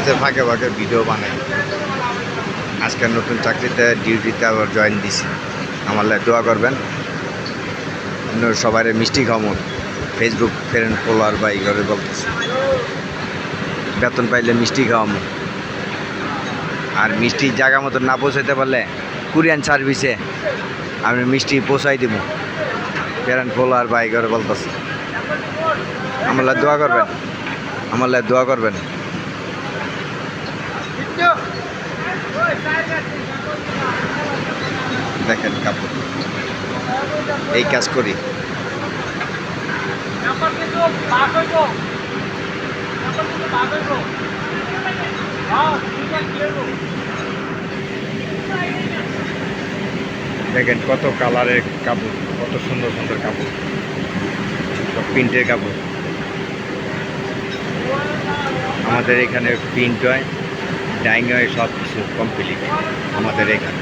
কাজের ফাঁকে ফাঁকে ভিডিও বানাই। আজকে নতুন চাকরিতে ডিউটিতে আবার জয়েন দিছি। আমার লাই দোয়া করবেন। সবাই মিষ্টি খামো, ফেসবুক ফ্রেন্ড ফলোয়ার বা এইভাবে বলতেছি। বেতন পাইলে মিষ্টি খাওয়ামো, আর মিষ্টি জায়গা মতো না পৌঁছাইতে পারলে কুরিয়ান সার্ভিসে আমি মিষ্টি পৌঁছাই দিব। ফ্রেন্ড ফলোয়ার বা এইভাবে বলতেছি। আমার লাই দোয়া করবেন, আমার লাই দোয়া করবেন। দেখেন কাপড়, এই কাজ করি। দেখেন কত কালারের কাপড়, কত সুন্দর সুন্দর কাপড়, সব প্রিন্টের কাপড়। আমাদের এখানে প্রিন্ট হয়, ডাইং হয়, সব কিছু কমপ্লিট আমাদের এখানে।